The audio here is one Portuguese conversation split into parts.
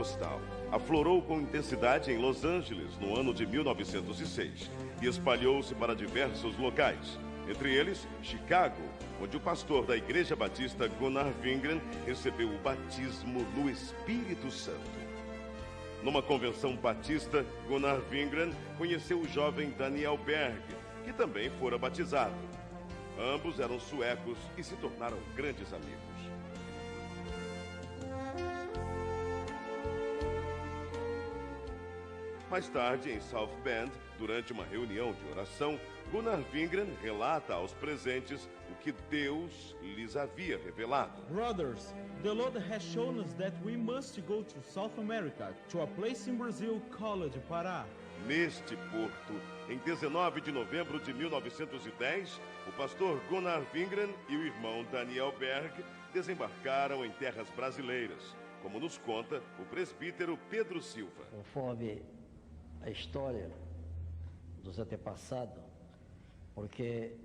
pentecostal aflorou com intensidade em Los Angeles no ano de 1906 e espalhou-se para diversos locais, entre eles Chicago, onde o pastor da Igreja Batista Gunnar Wingren recebeu o batismo no Espírito Santo. Numa convenção batista, Gunnar Wingren conheceu o jovem Daniel Berg, que também fora batizado. Ambos eram suecos e se tornaram grandes amigos. Mais tarde, em South Bend, durante uma reunião de oração, Gunnar Wingren relata aos presentes o que Deus lhes havia revelado. Brothers, the Lord has shown us that we must go to South America, to a place in Brazil called Pará. Neste porto, em 19 de novembro de 1910, o pastor Gunnar Wingren e o irmão Daniel Berg desembarcaram em terras brasileiras, como nos conta o presbítero Pedro Silva. Conforme a história dos antepassados, porque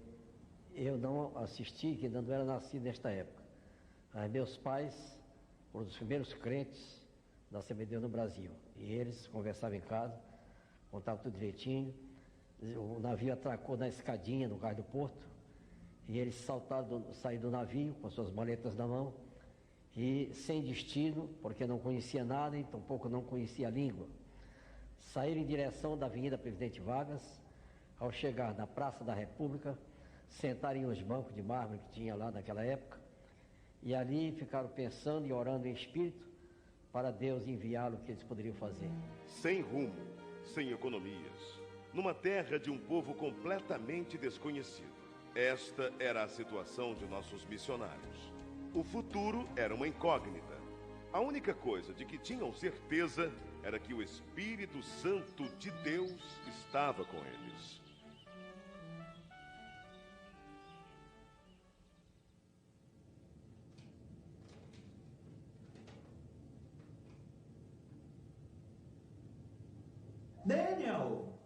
eu não assisti, que não era nascido nesta época. Mas meus pais foram os primeiros crentes da Assembleia de Deus no Brasil. E eles conversavam em casa, contavam tudo direitinho. O navio atracou na escadinha, no cais do porto, e eles saíram do navio com suas maletas na mão, e sem destino, porque não conhecia nada e tampouco não conhecia a língua. Saíram em direção da Avenida Presidente Vargas. Ao chegar na Praça da República, sentaram em uns bancos de mármore que tinha lá naquela época, e ali ficaram pensando e orando em espírito para Deus enviá-lo o que eles poderiam fazer. Sem rumo, sem economias, numa terra de um povo completamente desconhecido. Esta era a situação de nossos missionários. O futuro era uma incógnita. A única coisa de que tinham certeza era que o Espírito Santo de Deus estava com eles. Daniel!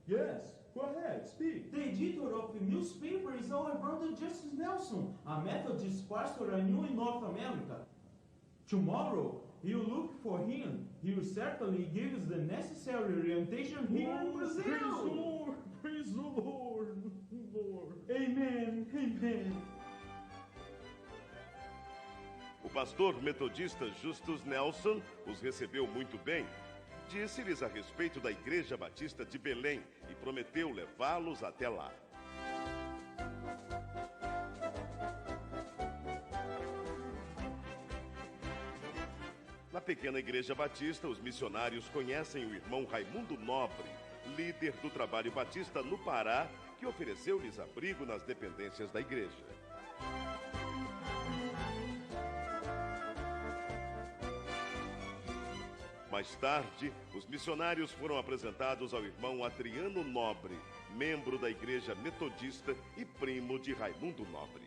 Yes, go ahead, speak. The editor of the newspaper is our brother Justice Nelson, a Methodist pastor I knew in North America. Tomorrow, you look for him. He will certainly give us the necessary orientation here in Brazil. Praise the Lord, praise the Lord, Lord. Amen, amen. O pastor metodista Justus Nelson os recebeu muito bem. Disse-lhes a respeito da Igreja Batista de Belém e prometeu levá-los até lá. Na pequena Igreja Batista, os missionários conhecem o irmão Raimundo Nobre, líder do trabalho batista no Pará, que ofereceu-lhes abrigo nas dependências da igreja. Mais tarde, os missionários foram apresentados ao irmão Adriano Nobre, membro da Igreja Metodista e primo de Raimundo Nobre.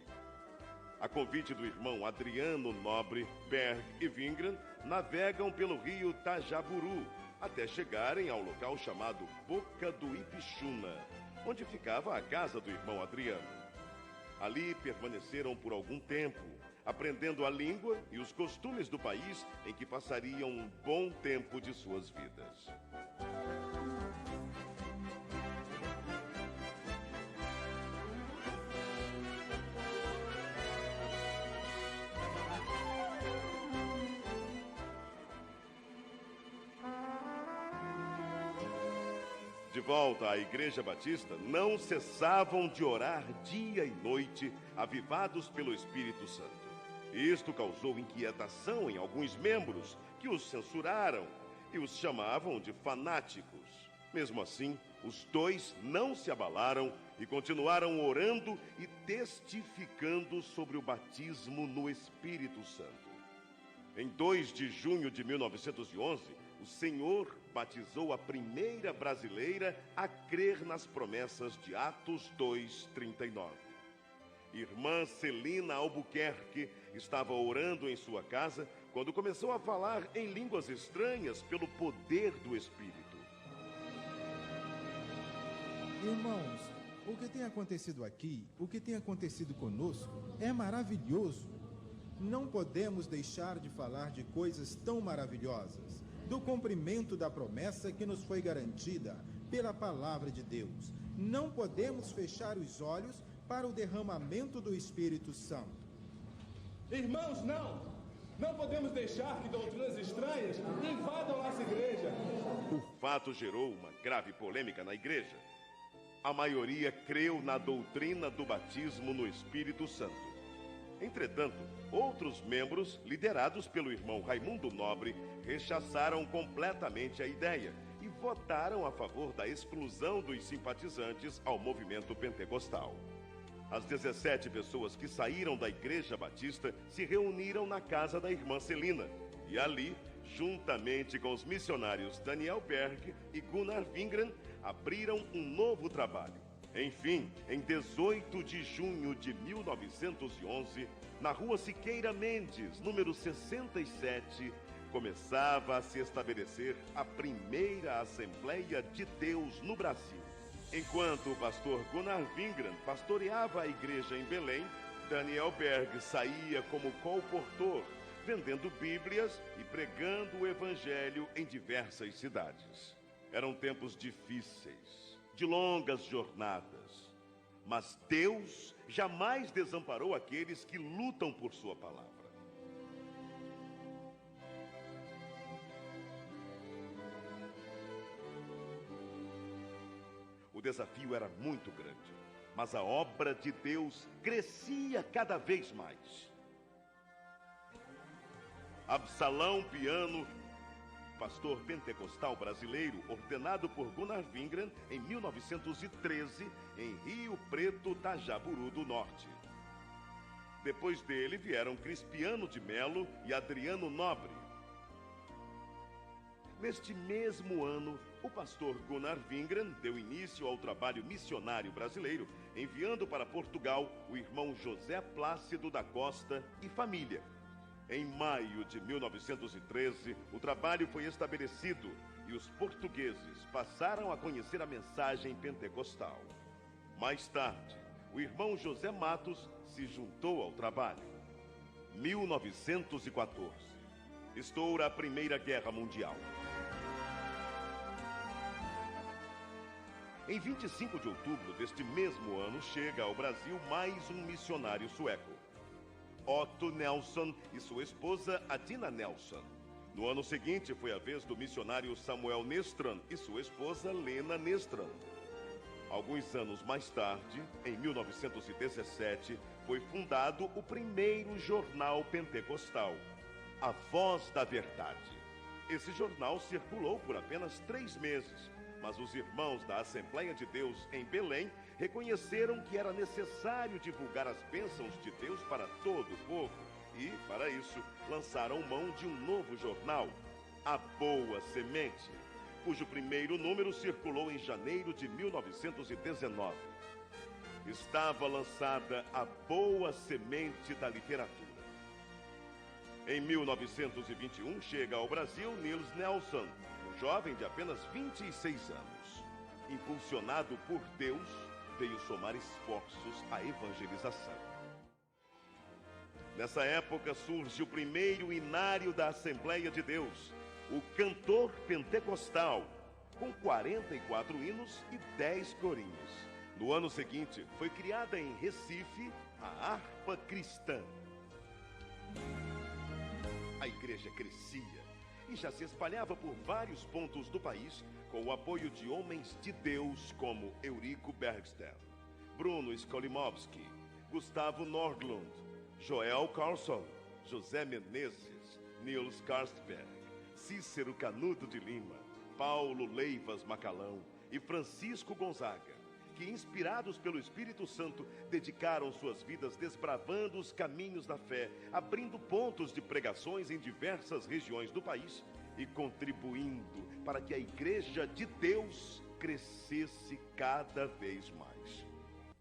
A convite do irmão Adriano Nobre, Berg e Wingren navegam pelo rio Tajaburu até chegarem ao local chamado Boca do Ipixuna, onde ficava a casa do irmão Adriano. Ali permaneceram por algum tempo, aprendendo a língua e os costumes do país em que passariam um bom tempo de suas vidas. De volta à Igreja Batista, não cessavam de orar dia e noite, avivados pelo Espírito Santo. Isto causou inquietação em alguns membros, que os censuraram e os chamavam de fanáticos. Mesmo assim, os dois não se abalaram e continuaram orando e testificando sobre o batismo no Espírito Santo. Em 2 de junho de 1911, o Senhor batizou a primeira brasileira a crer nas promessas de Atos 2:39. Irmã Celina Albuquerque estava orando em sua casa quando começou a falar em línguas estranhas pelo poder do Espírito. Irmãos, o que tem acontecido aqui, o que tem acontecido conosco, é maravilhoso. Não podemos deixar de falar de coisas tão maravilhosas. do cumprimento da promessa que nos foi garantida pela palavra de Deus. Não podemos fechar os olhos para o derramamento do Espírito Santo. Irmãos, não podemos deixar que doutrinas estranhas invadam nossa igreja. O fato gerou uma grave polêmica na igreja. A maioria creu na doutrina do batismo no Espírito Santo. Entretanto, outros membros, liderados pelo irmão Raimundo Nobre, rechaçaram completamente a ideia e votaram a favor da exclusão dos simpatizantes ao movimento pentecostal. As 17 pessoas que saíram da Igreja Batista se reuniram na casa da irmã Celina e ali, juntamente com os missionários Daniel Berg e Gunnar Wingren, abriram um novo trabalho. Enfim, em 18 de junho de 1911, na rua Siqueira Mendes, número 67, começava a se estabelecer a primeira Assembleia de Deus no Brasil. Enquanto o pastor Gunnar Wingren pastoreava a igreja em Belém, Daniel Berg saía como colportor, vendendo Bíblias e pregando o Evangelho em diversas cidades. Eram tempos difíceis, de longas jornadas, mas Deus jamais desamparou aqueles que lutam por sua palavra. O desafio era muito grande, mas a obra de Deus crescia cada vez mais. Absalão Piano, pastor pentecostal brasileiro, ordenado por Gunnar Wingren em 1913, em Rio Preto, Tajaburu do Norte. Depois dele vieram Crispiano de Melo e Adriano Nobre. Neste mesmo ano, o pastor Gunnar Wingren deu início ao trabalho missionário brasileiro, enviando para Portugal o irmão José Plácido da Costa e família. Em maio de 1913, o trabalho foi estabelecido e os portugueses passaram a conhecer a mensagem pentecostal. Mais tarde, o irmão José Matos se juntou ao trabalho. 1914. Estoura a Primeira Guerra Mundial. Em 25 de outubro deste mesmo ano, chega ao Brasil mais um missionário sueco, Otto Nelson e sua esposa Adina Nelson. No ano seguinte, foi a vez do missionário Samuel Nestran e sua esposa Lena Nestran. Alguns anos mais tarde, em 1917, foi fundado o primeiro jornal pentecostal, A Voz da Verdade. Esse jornal circulou por apenas 3 meses, mas os irmãos da Assembleia de Deus em Belém reconheceram que era necessário divulgar as bênçãos de Deus para todo o povo e, para isso, lançaram mão de um novo jornal, A Boa Semente, cujo primeiro número circulou em janeiro de 1919. Estava lançada a Boa Semente da Literatura. Em 1921, chega ao Brasil Niels Nelson, um jovem de apenas 26 anos. Impulsionado por Deus, veio somar esforços à evangelização. Nessa época surge o primeiro inário da Assembleia de Deus, o Cantor Pentecostal, com 44 hinos e 10 corinhos. No ano seguinte, foi criada em Recife a Harpa Cristã. A igreja crescia e já se espalhava por vários pontos do país com o apoio de homens de Deus como Eurico Bergsten, Bruno Skolimowski, Gustavo Nordlund, Joel Carlson, José Menezes, Niels Karstberg, Cícero Canuto de Lima, Paulo Leivas Macalão e Francisco Gonzaga, que, inspirados pelo Espírito Santo, dedicaram suas vidas desbravando os caminhos da fé, abrindo pontos de pregações em diversas regiões do país e contribuindo para que a Igreja de Deus crescesse cada vez mais.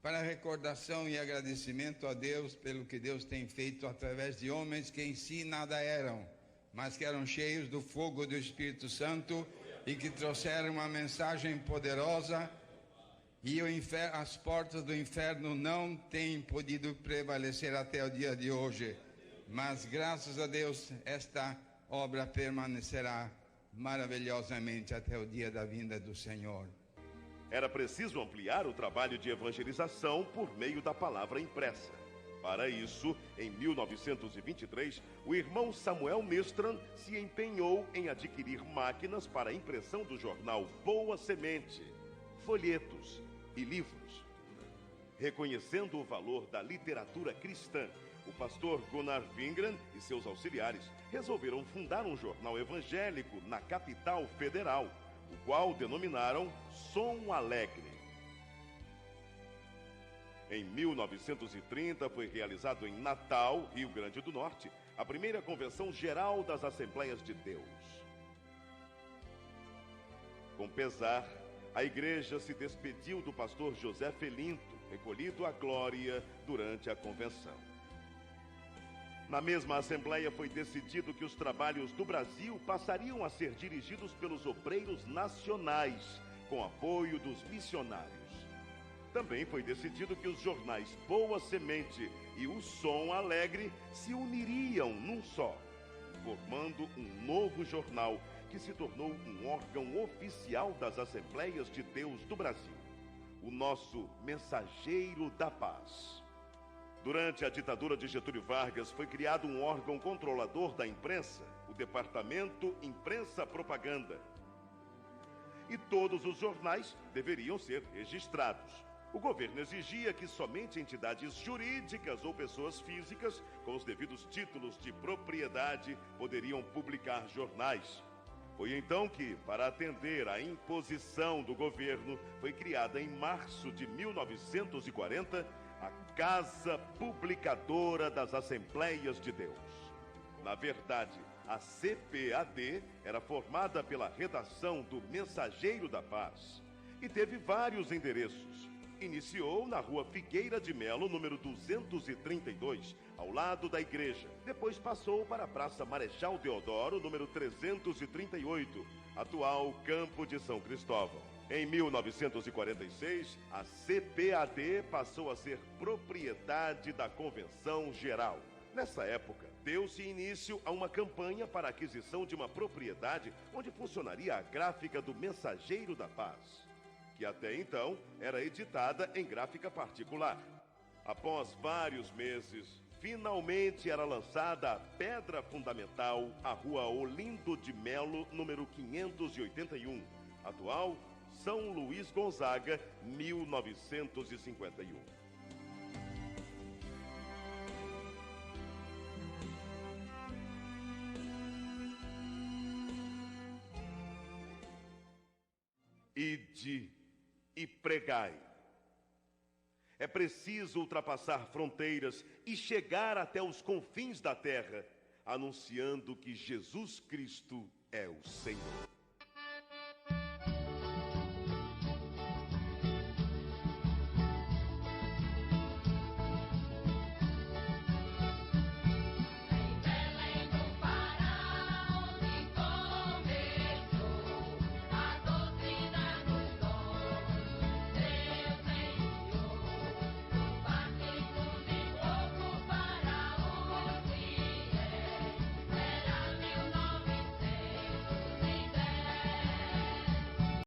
Para recordação e agradecimento a Deus pelo que Deus tem feito através de homens que em si nada eram, mas que eram cheios do fogo do Espírito Santo e que trouxeram uma mensagem poderosa. E as portas do inferno não têm podido prevalecer até o dia de hoje. Mas, graças a Deus, esta obra permanecerá maravilhosamente até o dia da vinda do Senhor. Era preciso ampliar o trabalho de evangelização por meio da palavra impressa. Para isso, em 1923, o irmão Samuel Mistran se empenhou em adquirir máquinas para a impressão do jornal Boa Semente, folhetos e livros. Reconhecendo o valor da literatura cristã, o pastor Gunnar Wingren e seus auxiliares resolveram fundar um jornal evangélico na capital federal, o qual denominaram Som Alegre. Em 1930 foi realizado em Natal, Rio Grande do Norte, a primeira Convenção Geral das Assembleias de Deus. Com pesar, a igreja se despediu do pastor José Felinto, recolhido à glória durante a convenção. Na mesma assembleia foi decidido que os trabalhos do Brasil passariam a ser dirigidos pelos obreiros nacionais, com apoio dos missionários. Também foi decidido que os jornais Boa Semente e o Som Alegre se uniriam num só, formando um novo jornal que se tornou um órgão oficial das Assembleias de Deus do Brasil, o nosso Mensageiro da Paz. Durante a ditadura de Getúlio Vargas, foi criado um órgão controlador da imprensa, o Departamento Imprensa Propaganda. E todos os jornais deveriam ser registrados. O governo exigia que somente entidades jurídicas ou pessoas físicas, com os devidos títulos de propriedade, poderiam publicar jornais. Foi então que, para atender à imposição do governo, foi criada em março de 1940 a Casa Publicadora das Assembleias de Deus. Na verdade, a CPAD era formada pela redação do Mensageiro da Paz e teve vários endereços. Iniciou na Rua Figueira de Melo, número 232, ao lado da igreja. Depois passou para a Praça Marechal Deodoro, número 338, atual Campo de São Cristóvão. Em 1946, a CPAD passou a ser propriedade da Convenção Geral. Nessa época, deu-se início a uma campanha para a aquisição de uma propriedade onde funcionaria a gráfica do Mensageiro da Paz, que até então era editada em gráfica particular. Após vários meses, finalmente era lançada a pedra fundamental, a Rua Olindo de Melo, número 581, atual São Luís Gonzaga, 1951. Ide e pregai. É preciso ultrapassar fronteiras e chegar até os confins da terra, anunciando que Jesus Cristo é o Senhor.